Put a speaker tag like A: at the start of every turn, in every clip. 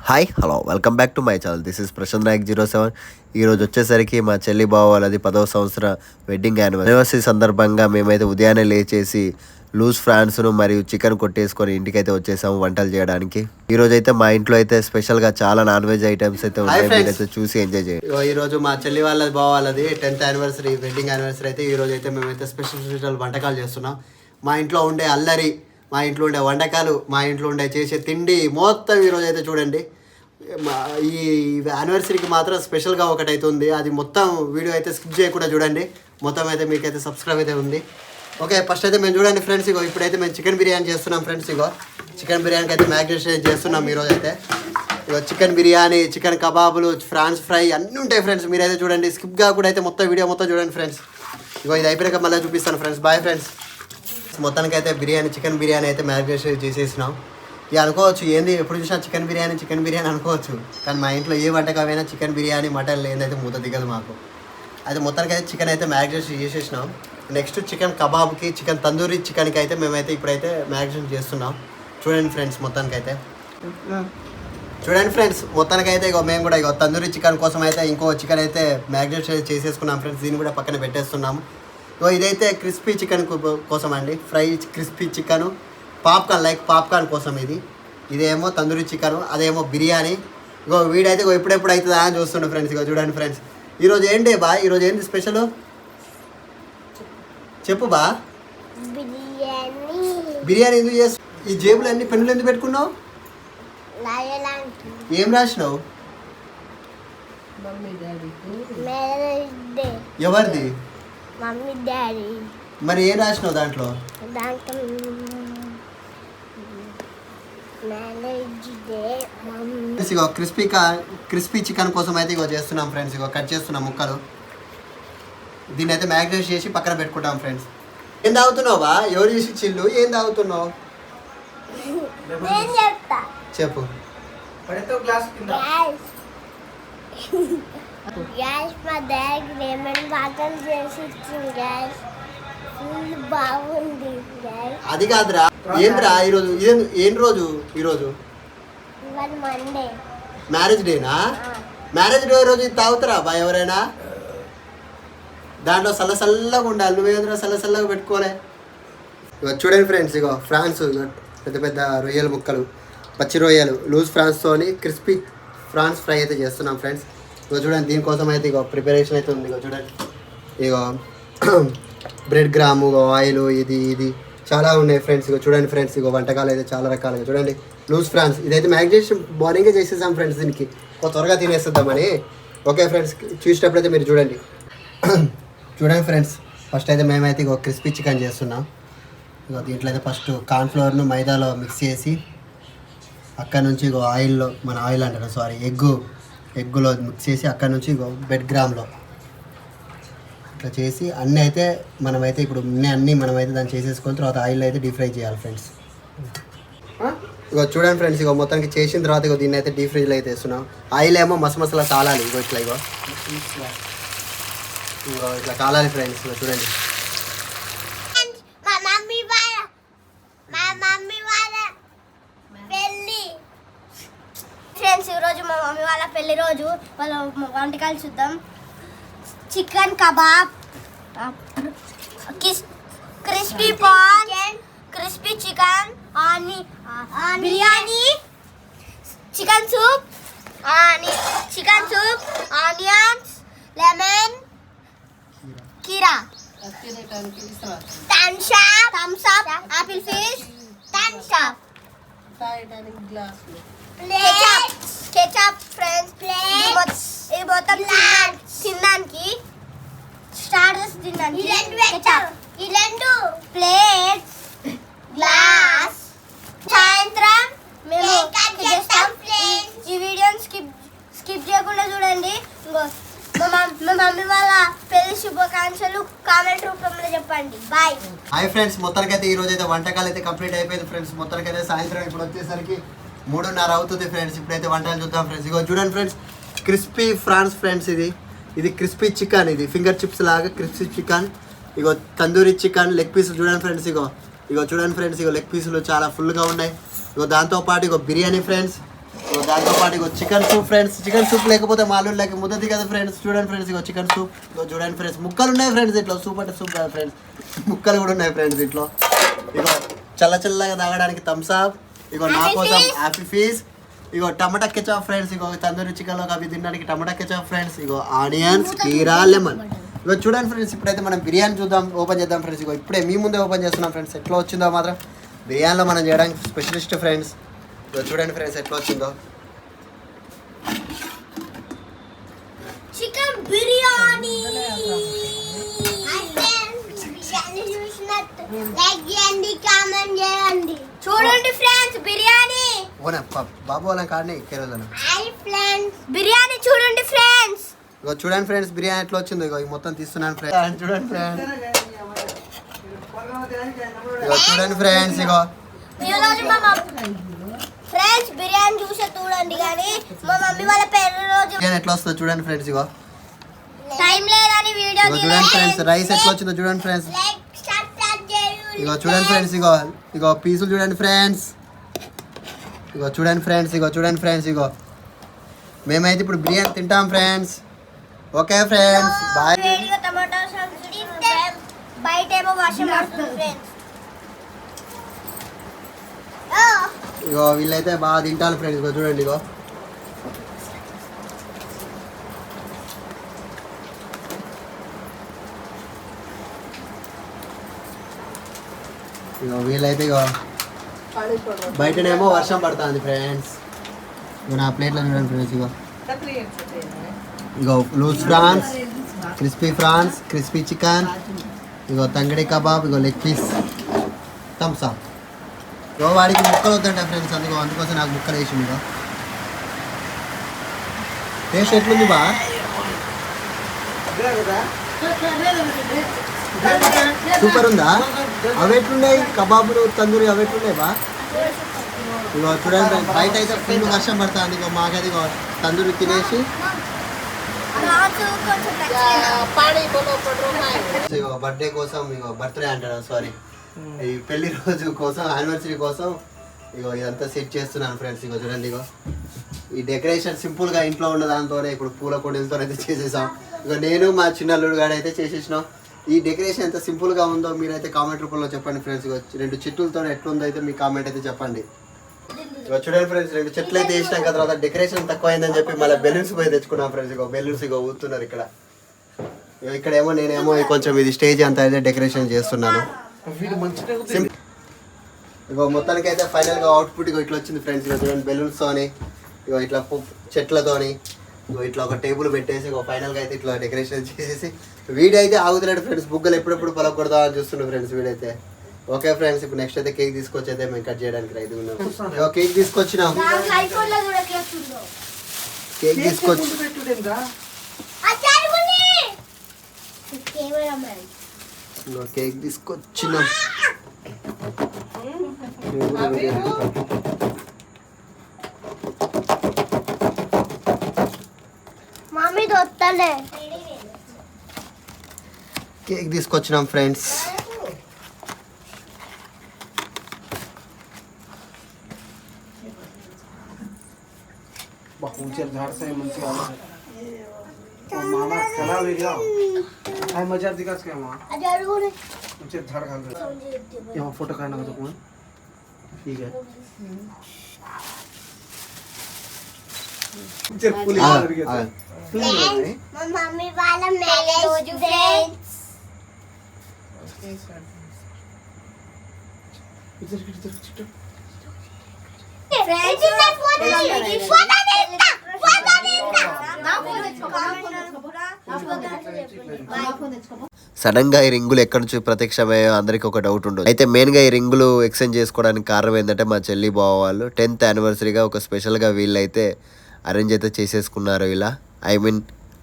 A: Hi hello welcome back to my channel. This is Prashant Nayak 07. ఈరోజు వచ్చేసరికి మా చెల్లి బావ వాళ్ళది 10వ సంవత్సర వెడ్డింగ్ యానివర్సరీ సందర్భంగా మేమైతే ఉదయాన్నే లేచేసి లూజ్ ఫ్రాన్స్ను మరియు చికెన్ కొట్టేసుకొని ఇంటికైతే వచ్చేసాము వంటలు చేయడానికి. ఈ రోజు అయితే మా ఇంట్లో అయితే స్పెషల్గా చాలా నాన్ వెజ్ ఐటమ్స్ అయితే ఉన్నాయి. మీరైతే చూసి ఎంజాయ్ చేయండి.
B: ఈ రోజు మా చెల్లి వాళ్ళది బావ వాళ్ళది 10th యానివర్సరీ వెడ్డింగ్ యానివర్సరీ అయితే ఈ రోజు అయితే మేమైతే స్పెషల్ వంటకాలు చేస్తున్నాం. మా ఇంట్లో ఉండే అల్లరి, మా ఇంట్లో ఉండే వంటకాలు, మా ఇంట్లో ఉండే చేసే తిండి మొత్తం ఈరోజు అయితే చూడండి. ఈ యానివర్సరీకి మాత్రం స్పెషల్గా ఒకటి అయితే ఉంది. అది మొత్తం వీడియో అయితే స్కిప్ చేయకుండా చూడండి. మొత్తం అయితే మీకైతే సబ్స్క్రైబ్ అయితే ఉంది. ఓకే, ఫస్ట్ అయితే మేము చూడండి ఫ్రెండ్స్. ఇప్పుడైతే మేము చికెన్ బిర్యానీ చేస్తున్నాం ఫ్రెండ్స్. చికెన్ బిర్యానీకి అయితే మ్యాగ్నేషన్ చేస్తున్నాం ఈరోజు అయితే. చికెన్ బిర్యానీ, చికెన్ కబాబులు, ఫ్రాన్స్ ఫ్రై అన్నీ ఉంటాయి ఫ్రెండ్స్. మీరైతే చూడండి, స్కిప్గా కూడా అయితే మొత్తం వీడియో మొత్తం చూడండి ఫ్రెండ్స్. ఇది అయిపోయాక మళ్ళీ చూపిస్తాను ఫ్రెండ్స్. Bye friends. మొత్తానికి అయితే చికెన్ బిర్యానీ అయితే మ్యారినేషన్ చేసేసినాం. ఇక అనుకోవచ్చు ఏంది ఎప్పుడు చూసినా చికెన్ బిర్యానీ అనుకోవచ్చు. కానీ మా ఇంట్లో ఏ వంటకమైనా చికెన్ బిర్యానీ, మటన్ లేదైతే మూత దిగదు మాకు. అయితే మొత్తానికి అయితే చికెన్ అయితే మ్యారినేషన్ చేసేసినాం. నెక్స్ట్ చికెన్ కబాబ్కి, చికెన్ తందూరి చికెన్కి అయితే మేమైతే ఇప్పుడైతే మ్యారినేషన్ చేస్తున్నాం. చూడండి ఫ్రెండ్స్. మొత్తానికైతే మేము కూడా తందూరి చికెన్ కోసం అయితే ఇంకో చికెన్ అయితే మ్యారినేషన్ చేసేసుకున్నాం ఫ్రెండ్స్. దీన్ని కూడా పక్కన పెట్టేస్తున్నాము. ఇదైతే క్రిస్పీ చికెన్ కోసం అండి, ఫ్రై క్రిస్పీ చికెను, పాప్కార్న్ కోసం ఇదేమో తందూరి చికెను, అదేమో బిర్యానీ. వీడైతే ఎప్పుడెప్పుడు అవుతుందా అని చూస్తుండే ఫ్రెండ్స్. చూడండి ఫ్రెండ్స్, ఈరోజు ఏంటి బా, ఈరోజు ఏంటి స్పెషల్ చెప్పు బా. బిర్యానీ ఎందుకు చేస్తావు? ఈ జేబులు అన్ని పెన్నులు ఎందుకు పెట్టుకున్నావు? ఏం రాసినావు? ఎవరిది?
C: Mummy daddy.
B: మరి ఏం రాసినావు దాంట్లో? క్రిస్పీ చికెన్ కోసం అయితే చేస్తున్నాం ఫ్రెండ్స్. కట్ చేస్తున్నాం ముక్కలు. దీన్ని అయితే మ్యాగ్నేట్ చేసి పక్కన పెట్టుకుంటాం ఫ్రెండ్స్. ఏం తాగుతున్నావు బా? ఎవరు చేసి చిల్లు? ఏం తాగుతున్నావు చెప్పు.
C: గ్యాస్ మా డాడీ లెమన్ వాటర్ చేసి ఇచ్చింది గ్యాస్. ఫుల్ బాగుంది గ్యాస్.
B: అది కాదురా, ఏంద్రా ఈరోజు? ఏం రోజు ఈరోజు?
C: ఇవాళ మండే.
B: మ్యారేజ్ డేనా? మ్యారేజ్ డే రోజు ఇది తాగుతారా బా ఎవరైనా? దాంట్లో చల్లగా ఉండాలి. నువ్వేంద్రా చల్లగా పెట్టుకోలే. చూడండి ఫ్రెండ్స్, ఫ్రాన్స్ పెద్ద పెద్ద రొయ్యల ముక్కలు, పచ్చి రొయ్యలు, లూజ్ ఫ్రాన్స్తోని క్రిస్పీ ఫ్రాన్స్ ఫ్రై అయితే చేస్తున్నాం ఫ్రెండ్స్. చూడండి, దీనికోసం అయితే ప్రిపరేషన్ అయితే ఉంది. చూడండి, బ్రెడ్ గ్రాము, ఆయిల్, ఇది చాలా ఉన్నాయి ఫ్రెండ్స్. చూడండి ఫ్రెండ్స్, వంటకాలు అయితే చాలా రకాలుగా. చూడండి, లూజ్ ఫ్రాన్స్ ఇదైతే మ్యాగ్నేషన్ మార్నింగే చేసేసాం ఫ్రెండ్స్. దీనికి త్వరగా తినేస్తుందామని. ఓకే ఫ్రెండ్స్, చూసేటప్పుడైతే మీరు చూడండి. చూడండి ఫ్రెండ్స్, ఫస్ట్ అయితే మేమైతే క్రిస్పీ చికెన్ చేస్తున్నాం. దీంట్లో అయితే ఫస్ట్ కార్న్ఫ్లవర్ను మైదాలో మిక్స్ చేసి అక్కడ నుంచి ఆయిల్లో, మన ఆయిల్ అంటారు సారీ, ఎగ్గులో మిక్స్ చేసి అక్కడ నుంచి బెడ్ గ్రామ్లో ఇట్లా చేసి మనమైతే ఇప్పుడు మనమైతే దాన్ని చేసేసుకొని తర్వాత ఆయిల్లో అయితే డీప్ ఫ్రై చేయాలి ఫ్రెండ్స్. చూడండి ఫ్రెండ్స్, మొత్తానికి చేసిన తర్వాత దీన్ని అయితే డీప్ ఫ్రైలో అయితే వేస్తున్నాం. ఆయిల్ ఏమో మసలా కాలాలి. ఇట్లా కాలాలి ఫ్రెండ్స్. చూడండి
C: ఫ్రెండ్స్, ఈరోజు మా మమ్మీ వాళ్ళ పెళ్లి రోజు. వాళ్ళ వంటకాలు చూద్దాం. Chicken kebab, crispy prawns, crispy chicken, biryani, chicken soup, onions, lemon, కీరా, Thums Up, apple fish, Thums Up, ketchup friends. ఇది మొత్తం తినడానికి, స్టార్టర్స్ తినడానికి ఈ రెండు ప్లేట్స్, గ్లాస్. సాయంత్రం మేము ఈ వీడియోని స్కిప్ చేయకుండా చూడండి. మా మమ్మీ వాళ్ళ పెళ్లి శుభాకాంక్షలు కామెంట్ రూపంలో చెప్పండి. బాయ్.
B: హాయ్ ఫ్రెండ్స్, మొత్తానికైతే ఈ రోజు అయితే వంటకాలు అయితే కంప్లీట్ అయిపోయింది ఫ్రెండ్స్. మొత్తానికైతే సాయంత్రం ఇప్పుడు వచ్చేసరికి 3:30 అవుతుంది ఫ్రెండ్స్. ఇప్పుడైతే వంటలు చూద్దాం ఫ్రెండ్స్. చూడండి ఫ్రెండ్స్, క్రిస్పీ ఫ్రాన్స్ ఫ్రెండ్స్. ఇది క్రిస్పీ చికెన్, ఇది ఫింగర్ చిప్స్ లాగా crispy chicken. Tandoori chicken leg పీసులు చూడండి ఫ్రెండ్స్. చూడండి ఫ్రెండ్స్, లెగ్ పీసులు చాలా ఫుల్గా ఉన్నాయి. దాంతోపాటు బిర్యానీ ఫ్రెండ్స్. దాంతో పాటు ఇగో chicken soup friends. Chicken soup లేకపోతే మాలుళ్ళకి ముద్దది కదా ఫ్రెండ్స్. చూడండి ఫ్రెండ్స్, ఇగో చికెన్ సూప్. ఇగో చూడండి ఫ్రెండ్స్, ముక్కలు ఉన్నాయి ఫ్రెండ్స్ ఇట్లా. సూప్ అంటే సూప్ కాదు ఫ్రెండ్స్, ముక్కలు కూడా ఉన్నాయి ఫ్రెండ్స్ ఇట్లా. ఇగో చల్లగా తాగడానికి థమ్స్ అప్. ఇగో నా కోసం హ్యాపీ ఫీజ్. ఇగో టమాటా కెచప్ ఫ్రెండ్స్. ఇగో తందూరి చికెన్లో అవి తినడానికి టమాటా కెచప్ ఫ్రెండ్స్. ఇగో ఆనియన్స్, కీరా, లెమన్. ఇగో చూడండి ఫ్రెండ్స్, ఇప్పుడైతే మనం బిర్యానీ చూద్దాం, ఓపెన్ చేద్దాం ఫ్రెండ్స్. ఇగో ఇప్పుడే మీ ముందే ఓపెన్ చేస్తున్నాం ఫ్రెండ్స్. ఎట్లా వచ్చిందో మాత్రం బిర్యానీలో మనం చేయడానికి స్పెషలిస్ట్ ఫ్రెండ్స్. ఇగో చూడండి ఫ్రెండ్స్ ఎట్లా వచ్చిందో
C: చికెన్ బిర్యానీ. చూసినట్టు లైక్ చేయండి, కామెంట్ చేయండి. చూడండి ఫ్రెండ్స్ బిర్యానీ.
B: ఓనా బాబు వాళ్ళ కాడనే కేరళలో.
C: హాయ్ ఫ్రెండ్స్, బిర్యానీ చూడండి ఫ్రెండ్స్.
B: ఇగో చూడండి ఫ్రెండ్స్ బిర్యానీ ఎట్లా వచ్చిందో. ఇగో మొత్తం తీస్తున్నాను ఫ్రెండ్స్. చూడండి ఫ్రెండ్స్, ఇగో చూడండి ఫ్రెండ్స్. ఇగో
C: ఫ్రెండ్స్ బిర్యానీ చూసే చూడండి, కానీ మా మమ్మీ వాళ్ళ పేరు రోజు
B: బిర్యానీ ఎట్లా వస్తుందో చూడండి ఫ్రెండ్స్. ఇగో
C: టైం లేదని వీడియో
B: ఇగో చూడండి ఫ్రెండ్స్, రైస్ ఎట్లా వచ్చిందో చూడండి ఫ్రెండ్స్. ఇగో చూడండి ఫ్రెండ్స్, ఇగో ఇగో పీసులు చూడండి ఫ్రెండ్స్. ఇగో చూడండి ఫ్రెండ్స్, ఇగో చూడండి ఫ్రెండ్స్. ఇగో మేమైతే ఇప్పుడు బిర్యానీ తింటాం friends. Okay friends, bye.
C: Tomato sauce బయట ఏమో వర్షం పడుతుంది ఫ్రెండ్స్.
B: ఇగో వీళ్ళైతే బాగా తింటారు ఫ్రెండ్స్. ఇగో చూడండి, ఇగో ఇగో వీళ్ళైతే ఇగో బయటనేమో వర్షం పడుతుంది ఫ్రెండ్స్. ఇగో నా ప్లేట్లో చూడండి ఫ్రెండ్స్. ఇగో ఇగో loose prawns, crispy prawns, crispy chicken, ఇగో తంగడి కబాబ్, ఇగో లెగ్ పీస్, థమ్స్ అప్. ఇగో వాడికి ముక్కలు వద్దంట ఫ్రెండ్స్, అందుకోసం నాకు ముక్కలు వేసింది. ఇగో టేస్ట్ ఎట్లుంది బా? సూపర్ ఉందా? అవి ఎట్లున్నాయి కబాబులు, తందూరి అవి ఎట్లున్నాయి బా? ఇగో చూడండి బయట అయితే ఫుల్ వర్షం పడుతుంది. ఇగో మాకైతే ఇగో తందూరి తినేసి ఇగో బర్త్డే కోసం, ఇగో బర్త్డే అంటాడు సారీ, ఈ పెళ్లి రోజు కోసం, యానివర్సరీ కోసం ఇగో ఇదంతా సెట్ చేస్తున్నాను ఫ్రెండ్స్. ఇగో చూడండి, ఇగో ఈ డెకరేషన్ సింపుల్గా ఇంట్లో ఉన్న దాంతోనే ఇప్పుడు పూల కుండీలతో అయితే చేసేసాం. ఇగో నేను మా చిన్న అల్లుడు గారు అయితే చేసేసినాం. ఈ డెకరేషన్ ఎంత సింపుల్గా ఉందో మీరైతే కామెంట్ రూపంలో చెప్పండి ఫ్రెండ్స్. ఇగో 2 చెట్లతో ఎట్లుందో అయితే మీ కామెంట్ అయితే చెప్పండి. ఇగో చూడండి ఫ్రెండ్స్, 2 చెట్లు అయితే వేసినాం కదా, తర్వాత డెకరేషన్ తక్కువ అయిందని చెప్పి మళ్ళీ బెలూన్స్ పోయి తెచ్చుకున్నాం ఫ్రెండ్స్. ఇగో బెలూన్స్ ఇగో ఊతున్నారు ఇక్కడ. ఇగో ఇక్కడేమో నేనేమో కొంచెం ఇది స్టేజ్ అంతా అయితే డెకరేషన్ చేస్తున్నాను. ఇగో మొత్తానికి అయితే ఫైనల్గా అవుట్పుట్ ఇగో ఇట్లా వచ్చింది ఫ్రెండ్స్. ఇగో చూడండి బెలూన్స్తోని, ఇగో ఇట్లా చెట్లతోని, ఇగో ఇట్లా ఒక టేబుల్ పెట్టేసి ఇగో ఫైనల్గా అయితే ఇట్లా డెకరేషన్ చేసేసి వీడియో అయితే ఆగుతున్నాడు ఫ్రెండ్స్. బుగ్గలు ఎప్పుడెప్పుడు పలకూడదా అని చూస్తున్నాడు ఫ్రెండ్స్ వీడైతే. ఓకే ఫ్రెండ్స్, ఇప్పుడు నెక్స్ట్ అయితే కేక్ తీసుకొచ్చి అయితే మేము కట్ చేయడానికి రైతు ఉన్నాం. ఇగో కేక్ తీసుకొచ్చినాం. కేక్ తీసుకొచ్చి ఇగో కేక్ తీసుకొచ్చినాం.
C: మమ్మీ దొత్తలే
B: కేక్ తీసుకొచ్చినాం ఫ్రెండ్స్.
D: झाड आहे मंచిగా मामा चला व्हिडिओ काय मजा दिखास काय मामा
C: అది అడుగునే
D: तुमचे झाड घाल ये फोटो काढणार होतो कोण ठीक आहे तुमचे पुली कर घेतो
C: మా మమ్మీ వాళ్ళ మ్యారేజ్ రోజు ఫ్రెండ్స్.
A: సడన్ గా ఈ రింగులు ఎక్కడి నుంచి ప్రత్యక్షమయ్యో అందరికి ఒక డౌట్ ఉండదు. అయితే మెయిన్ గా ఈ రింగులు ఎక్స్చేంజ్ చేసుకోవడానికి కారణం ఏంటంటే మా చెల్లి బావ వాళ్ళు 10th యానివర్సరీగా ఒక స్పెషల్ గా వీళ్ళైతే అరేంజ్ అయితే చేసేసుకున్నారు. ఇలా ఐ మీన్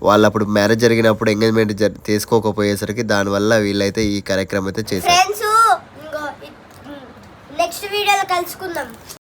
A: వాళ్ళు అప్పుడు మ్యారేజ్ జరిగినప్పుడు ఎంగేజ్మెంట్ చేసుకోకపోయేసరికి దానివల్ల వీళ్ళైతే ఈ కార్యక్రమం అయితే చేశారు.
C: నెక్స్ట్ వీడియోలో కలుసుకుందాం.